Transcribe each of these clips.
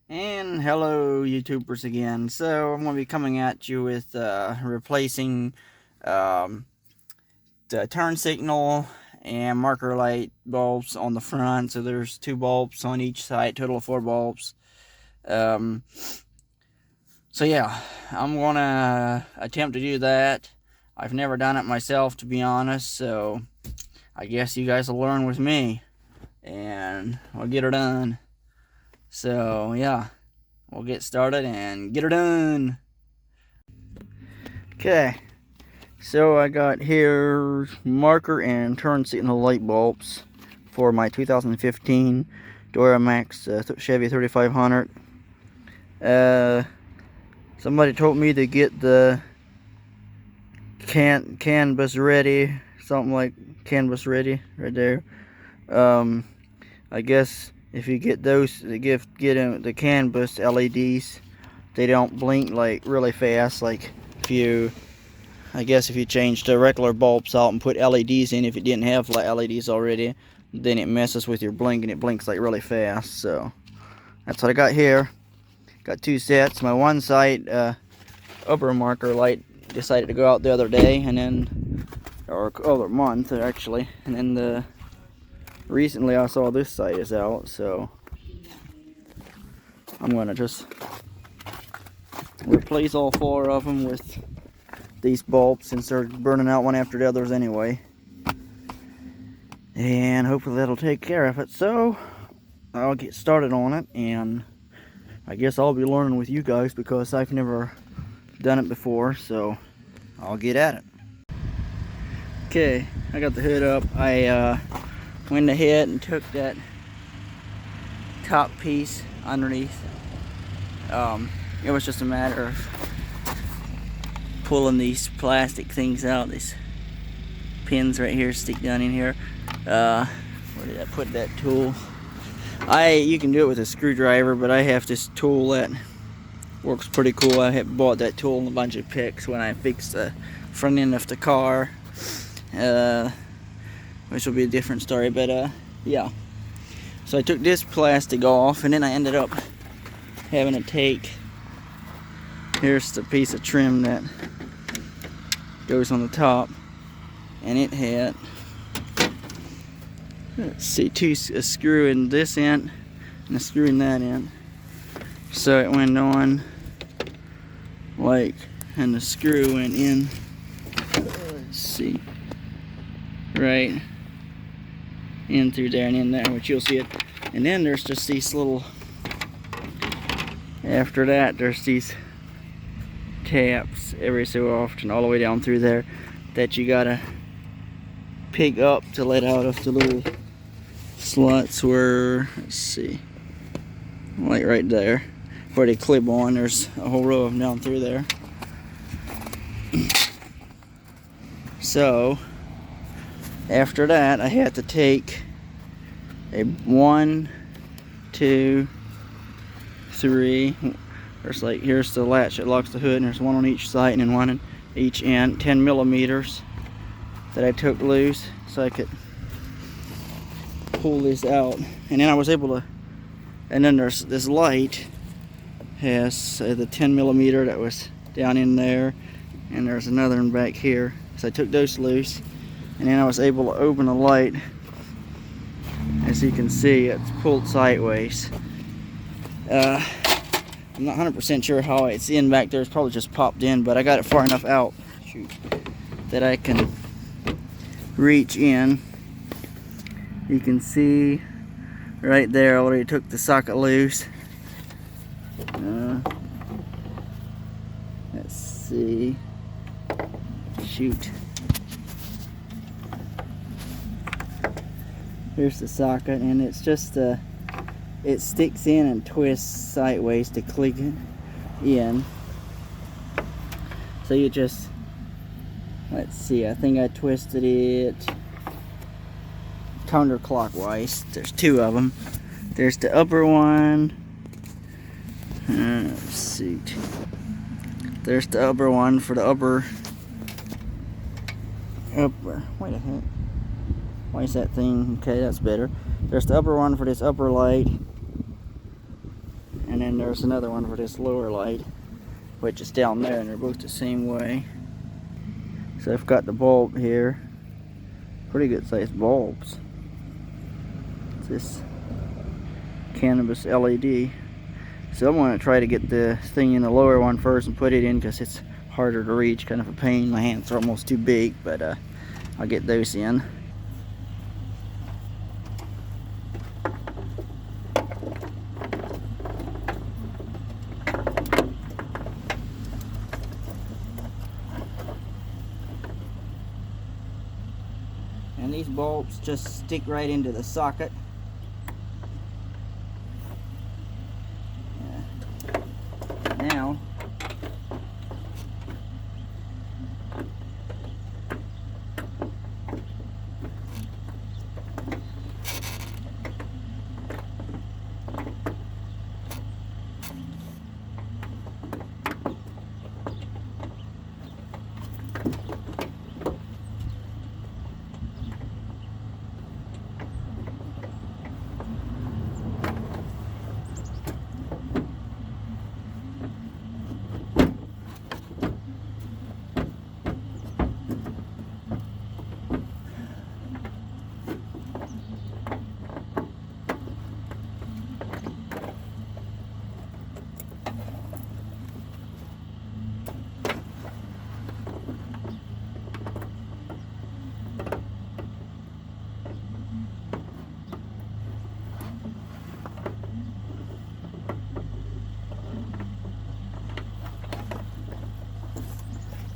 And hello YouTubers again. So I'm going to be coming at you with replacing um, the turn signal and marker light bulbs on the front. So there's 2 bulbs on each side, total of 4 bulbs. Um, so yeah, I'm going to attempt to do that. I've never done it myself, to be honest, so I guess you guys will learn with me and we'll get her done. So yeah, we'll get started and get her done. Okay, so I got here marker and turn signal light bulbs for my 2015 Duramax Chevy 3500. Somebody told me to get the canvas ready, something like canvas ready right there. I guess if you get those, get them the canvas LEDs, they don't blink like really fast. Like I guess if you change the regular bulbs out and put LEDs in, if it didn't have LEDs already, then it messes with your blink and it blinks like really fast. So that's what I got here. Got 2 sets. My one side upper marker light decided to go out the other day, and then, or other month actually, and then recently I saw this side is out, so I'm gonna just replace all 4 of them with these bulbs since they're burning out one after the others anyway, and hopefully that'll take care of it. So I'll get started on it, and I guess I'll be learning with you guys because I've never done it before, so I'll get at it. Okay, I got the hood up. I went ahead and took that top piece underneath. It was just a matter of pulling these plastic things out. These pins right here stick down in here. Where did I put that tool? You can do it with a screwdriver, but I have this tool that works pretty cool. I had bought that tool in a bunch of picks when I fixed the front end of the car, which will be a different story, but yeah. So I took this plastic off, and then I ended up having to take, here's the piece of trim that goes on the top, and it had, let's see, a screw in this end and a screw in that end. So it went on like, and the screw went in, let's see, right in through there and in there, which you'll see it. And then there's just these little, after that there's these taps every so often all the way down through there that you gotta pick up to let out of the little slots where, let's see, like right there where they clip on. There's a whole row of them down through there. So after that I had to take a 1, 2, 3, there's like, here's the latch that locks the hood, and there's one on each side and then one on each end, 10 millimeters that I took loose so I could pull this out. And then I was able to, and then there's this light has the 10 millimeter that was down in there, and there's another one back here. So I took those loose, and then I was able to open the light. As you can see, it's pulled sideways. I'm not 100% sure how it's in back there. It's probably just popped in, but I got it far enough out, shoot, that I can reach in. You can see right there, I already took the socket loose. Let's see, shoot. Here's the socket, and it's just it sticks in and twists sideways to click it in. So you just, let's see, I think I twisted it counterclockwise. There's 2 of them. There's the upper one. Let's see. There's the upper one for the upper. Wait a minute. Why is that thing? Okay, that's better. There's the upper one for this upper light. And And then there's another one for this lower light, which is down there, and they're both the same way. So I've got the bulb here. Pretty good sized bulbs. It's this cannabis LED. So I'm going to try to get the thing in the lower one first and put it in, because it's harder to reach, kind of a pain. My hands are almost too big, but I'll get those in. And these bulbs just stick right into the socket. Now,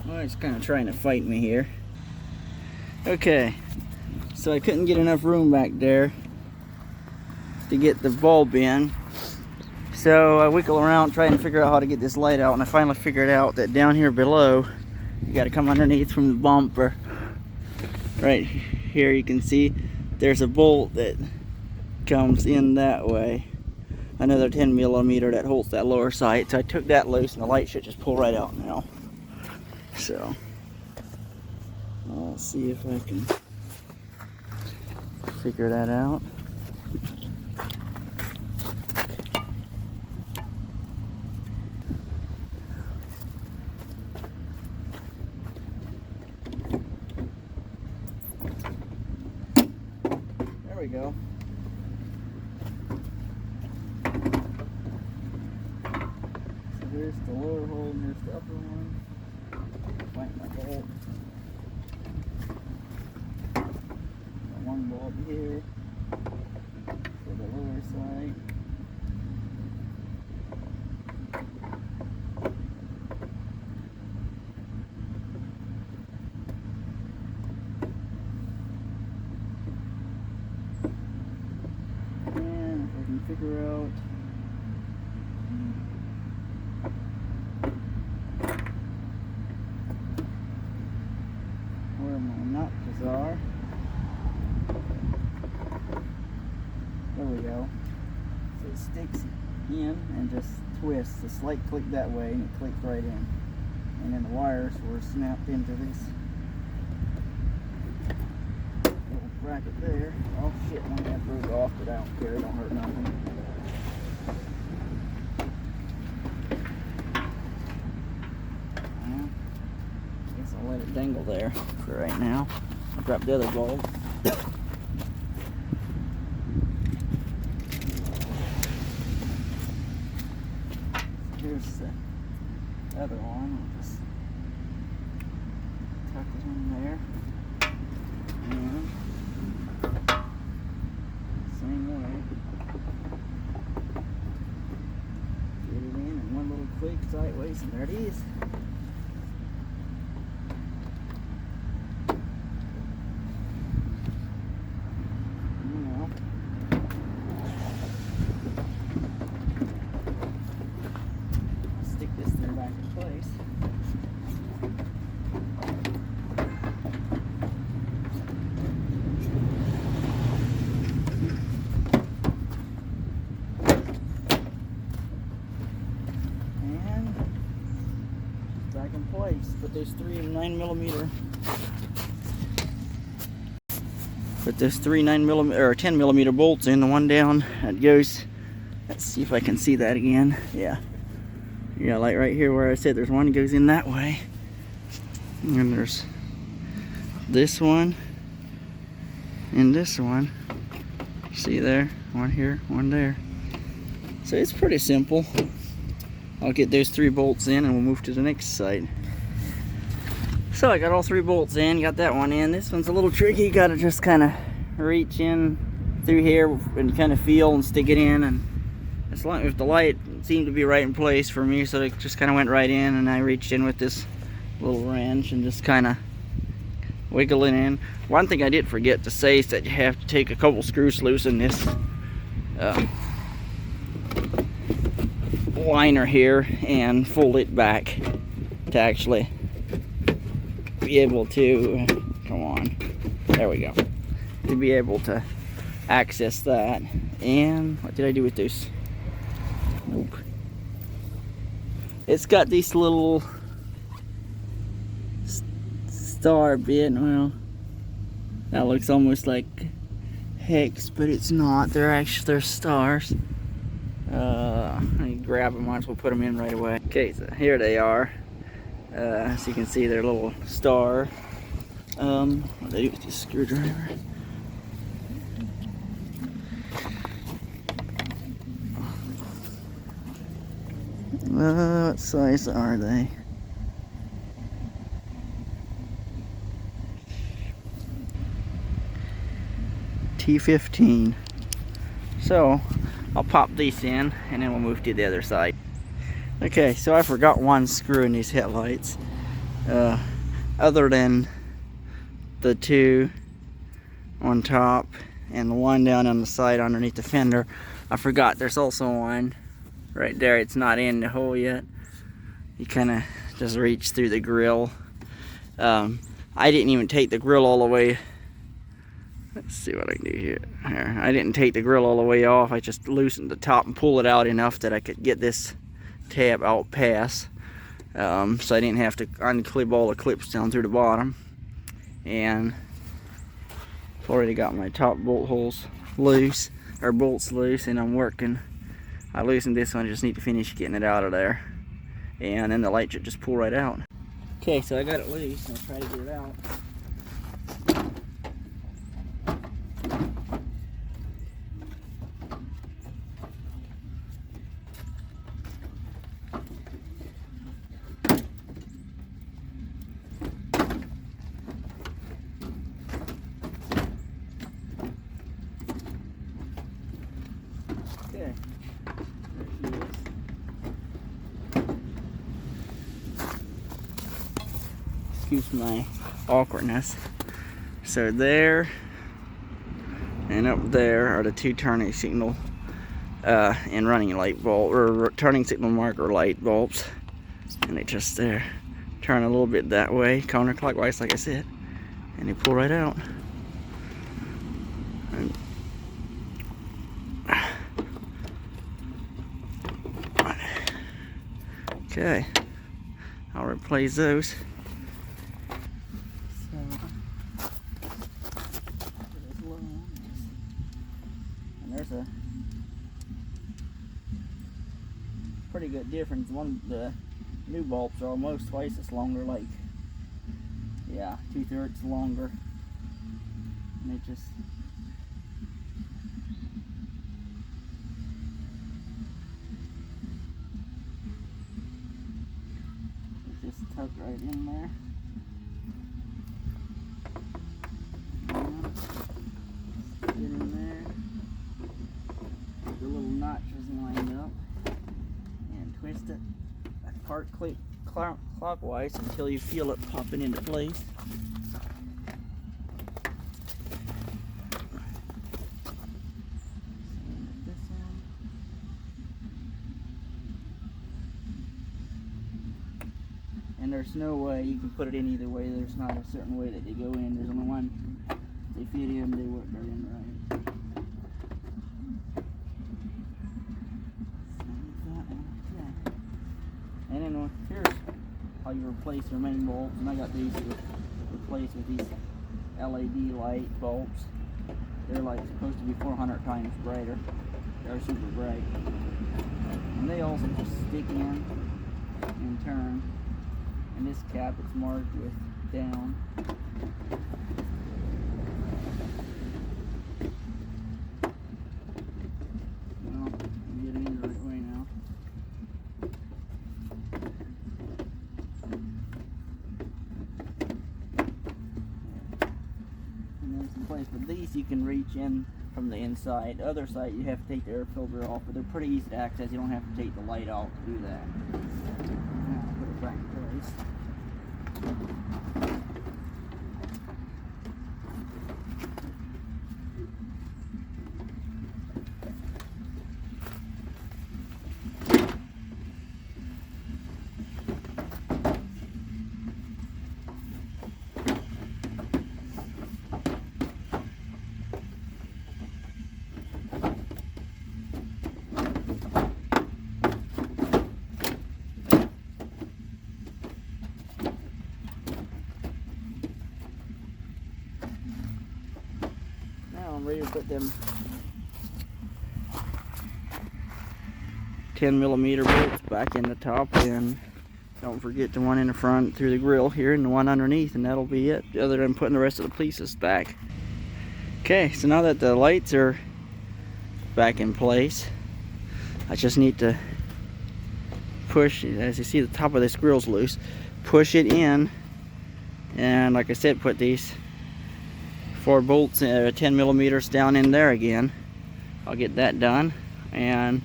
well, it's kind of trying to fight me here. Okay, so I couldn't get enough room back there to get the bulb in. So I wiggle around trying to figure out how to get this light out, and I finally figured out that down here below, you got to come underneath from the bumper. Right here you can see there's a bolt that comes in that way. Another 10 millimeter that holds that lower sight. So I took that loose, and the light should just pull right out now. So I'll see if I can figure that out. There we go. So here's the lower hole and here's the upper one. Find my bolt. Got one bulb here for the lower side. And if I can figure out where my notches are. There we go. So it sticks in and just twists. The slight click that way and it clicks right in. And then the wires were snapped into this little bracket there. Oh shit, one that broke off, but I don't care, it don't hurt nothing. I'll let it dangle there for right now. I'll grab the other bulb. Here's the other one. I'll just tuck it in there. And same way. Get it in and one little click sideways, and there it is. Back in place. Put those 3 9mm. Put those 3 9mm or 10mm bolts in. The one down that goes Let's see if I can see that again. Yeah. Yeah, like right here where I said there's one that goes in that way. And there's this one and this one. See there? One here, one there. So it's pretty simple. I'll get those 3 bolts in and we'll move to the next site. So I got all 3 bolts in, got that one in. This one's a little tricky. You gotta just kind of reach in through here and kind of feel and stick it in. And as long as the light seemed to be right in place for me, so it just kind of went right in, and I reached in with this little wrench and just kind of wiggle it in. One thing I did forget to say is that you have to take a couple screws loose in this liner here and fold it back to actually be able to, come on, there we go, to be able to access that. And what did I do with this? Nope. It's got these little star bit. Well, that looks almost like hex, but it's not. They're stars. Let me grab them. Might as well put them in right away. Okay, so here they are. As you can see, they're a little star. What do I do with this screwdriver? What size are they? T15. So I'll pop these in and then we'll move to the other side. Okay, so I forgot one screw in these headlights. Other than the 2 on top and the one down on the side underneath the fender, I forgot there's also one right there. It's not in the hole yet. You kind of just reach through the grill. I didn't even take the grill all the way. Let's see what I can do here. I didn't take the grill all the way off. I just loosened the top and pull it out enough that I could get this tab out past. So I didn't have to unclip all the clips down through the bottom. And I've already got my top bolt holes loose, or bolts loose, and I'm working. I loosened this one, I just need to finish getting it out of there. And then the light should just pull right out. Okay, so I got it loose, and I'll try to get it out. Okay. Excuse my awkwardness. So there and up there are the 2 turning signal and running light bulb, or turning signal marker light bulbs, and they just there turn a little bit that way, counterclockwise, like I said, and they pull right out. And okay, I'll replace those. And there's a pretty good difference. The new bulbs are almost twice as longer, like, yeah, 2/3 longer. And it just tuck right in there. Get in there. Get the little notches lined up and twist it apart clockwise until you feel it popping into place. And there's no way you can put it in either way. There's not a certain way that they go in. There's only one. They fit in, they work right in right. And then here's how you replace your main bulbs. And I got these replaced with these LED light bulbs. They're like supposed to be 400 times brighter. They're super bright. And they also just stick in and turn. And this cap is marked with down. Well, I'm getting in the right way now. And there's some place, but these you can reach in from the inside. The other side you have to take the air filter off, but they're pretty easy to access. You don't have to take the light out to do that. Now I'll put it back in place. I'm ready to put them 10mm bolts back in the top, and don't forget the one in the front through the grill here and the one underneath, and that'll be it, other than putting the rest of the pieces back. Okay, so now that the lights are back in place, I just need to push, as you see the top of this grill's loose, push it in, and like I said, put these 4 bolts 10mm down in there again. I'll get that done, and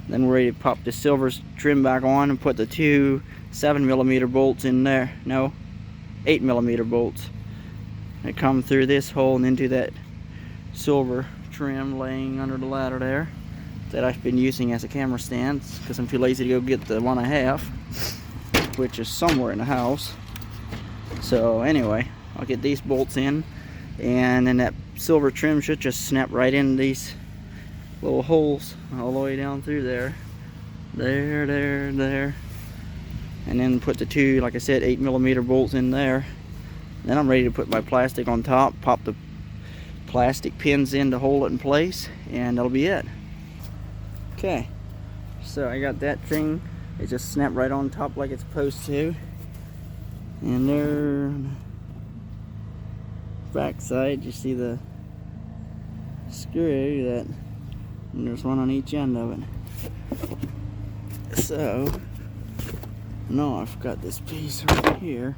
then we're ready to pop the silver trim back on and put the 2 7mm bolts in there. No, 8mm bolts that come through this hole and into that silver trim laying under the ladder there that I've been using as a camera stand because I'm too lazy to go get the one I have, which is somewhere in the house. So anyway, I'll get these bolts in, and then that silver trim should just snap right in these little holes all the way down through there, there, and then put the 2, like I said, 8mm bolts in there. Then I'm ready to put my plastic on top, pop the plastic pins in to hold it in place, and that'll be it. Okay, so I got that thing, it just snapped right on top like it's supposed to, and there, back side, you see the screw that, and there's one on each end of it. So now I've got this piece right here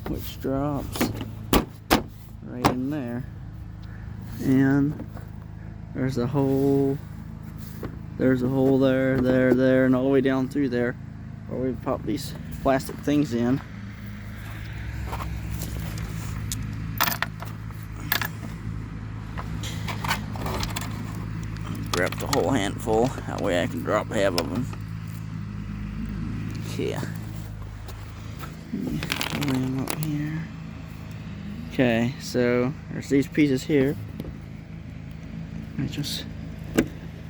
which drops right in there, and there's a hole there, and all the way down through there where we pop these plastic things in. Grab the whole handful, that way I can drop half of them. Yeah. Lay them up here. Okay, so there's these pieces here. I just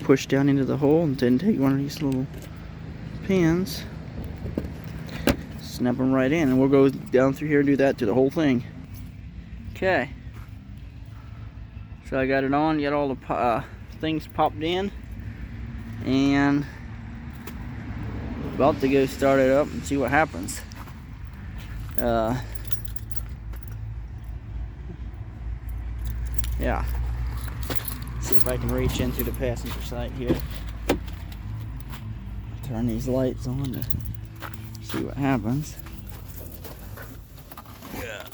push down into the hole and then take one of these little pins, snap them right in, and we'll go down through here and do that to the whole thing. Okay. So I got it on, got all the things popped in, and about to go start it up and see what happens. Yeah, see if I can reach into the passenger side here, turn these lights on to see what happens. Yeah.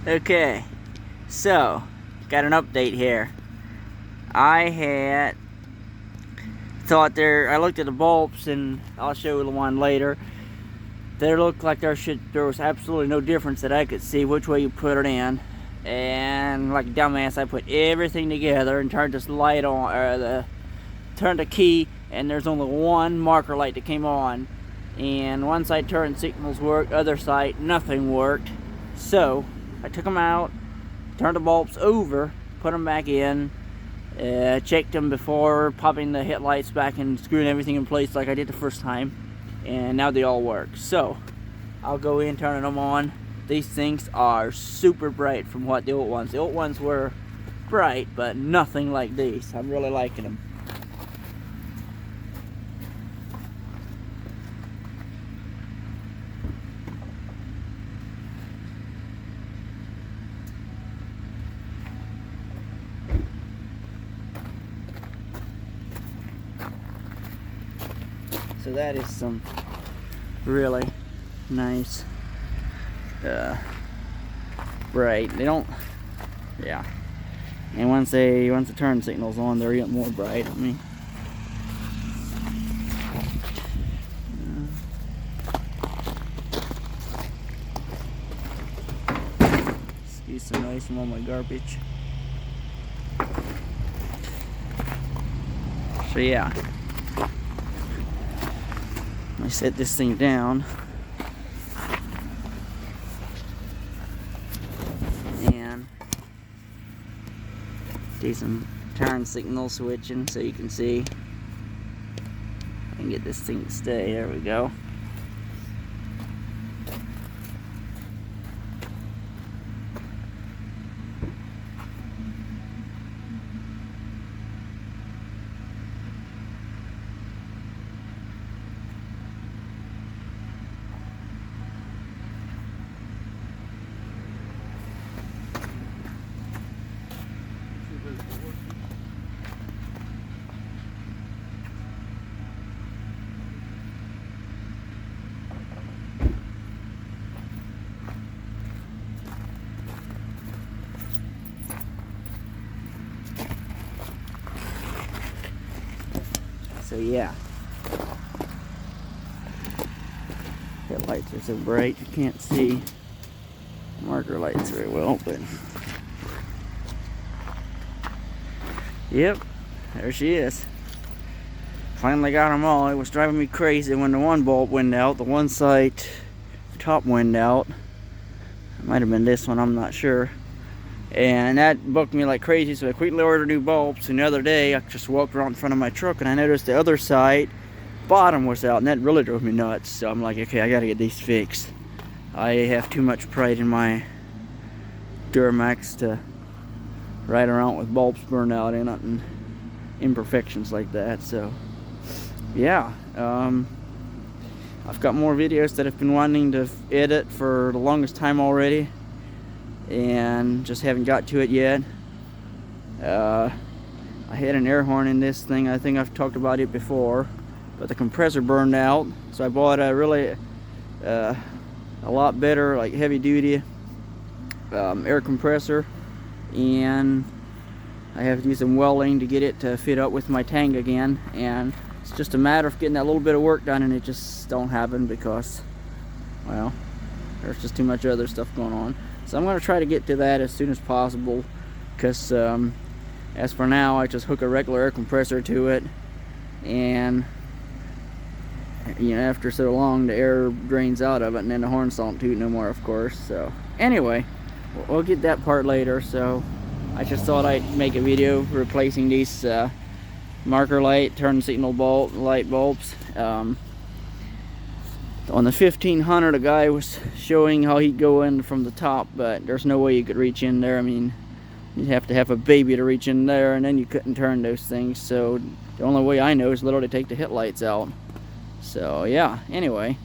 Okay, so got an update here. I had thought I looked at the bulbs, and I'll show you the one later. There looked like there was absolutely no difference that I could see which way you put it in. And like a dumbass, I put everything together and turned this light on, or the turned a key and there's only one marker light that came on, and one side turn signals worked, other side nothing worked. So I took them out, turned the bulbs over, put them back in, checked them before popping the headlights back and screwing everything in place like I did the first time, and now they all work. So I'll go in turning them on. These things are super bright from what the old ones. The old ones were bright, but nothing like these. I'm really liking them. So that is some really nice bright. They don't, yeah. And once the turn signal's on, they're even more bright. I mean, excuse the noise from all my garbage. So yeah, I set this thing down and do some turn signal switching so you can see and get this thing to stay. There we go. So yeah, headlights are so bright you can't see marker lights very well, but yep, there she is. Finally got them all. It was driving me crazy when the one bulb went out, the one side top went out. It might have been this one, I'm not sure. And that bucked me like crazy, so I quickly ordered new bulbs. And the other day, I just walked around in front of my truck and I noticed the other side bottom was out, and that really drove me nuts. So I'm like, okay, I gotta get these fixed. I have too much pride in my Duramax to ride around with bulbs burned out in it and imperfections like that. So yeah, I've got more videos that I've been wanting to edit for the longest time already, and just haven't got to it yet. I had an air horn in this thing. I think I've talked about it before, but the compressor burned out, so I bought a really a lot better, like heavy duty air compressor, and I have to do some welding to get it to fit up with my tank again, and it's just a matter of getting that little bit of work done, and it just don't happen because, well, there's just too much other stuff going on. So I'm going to try to get to that as soon as possible, because as for now, I just hook a regular air compressor to it, and you know, after so long the air drains out of it, and then the horns don't toot no more, of course. So anyway, we'll get that part later. So I just thought I'd make a video replacing these marker light turn signal light bulbs. On the 1500, a guy was showing how he'd go in from the top, but there's no way you could reach in there. I mean, you'd have to have a baby to reach in there, and then you couldn't turn those things. So the only way I know is literally take the headlights out. So yeah, anyway,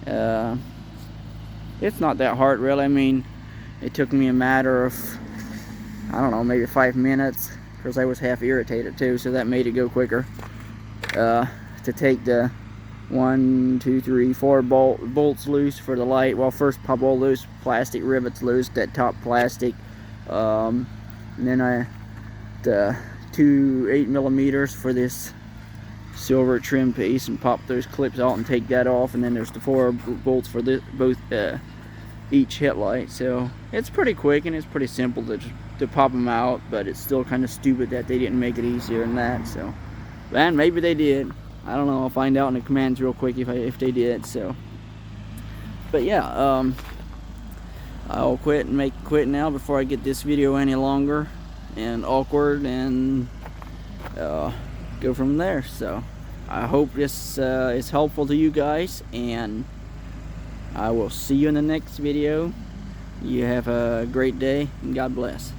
it's not that hard really. I mean, it took me a matter of, I don't know, maybe 5 minutes, because I was half irritated too, so that made it go quicker, to take the 1, 2, 3, 4 bolts loose for the light. Well, first pop all those plastic rivets loose, that top plastic, and then the 2 8mm for this silver trim piece, and pop those clips out and take that off, and then there's the 4 bolts for both each headlight. So it's pretty quick and it's pretty simple to pop them out, but it's still kind of stupid that they didn't make it easier than that. So And maybe they did. I don't know. I'll find out in the commands real quick if they did. So, but yeah, I'll quit now before I get this video any longer and awkward, and go from there. So I hope this is helpful to you guys, and I will see you in the next video. You have a great day, and God bless.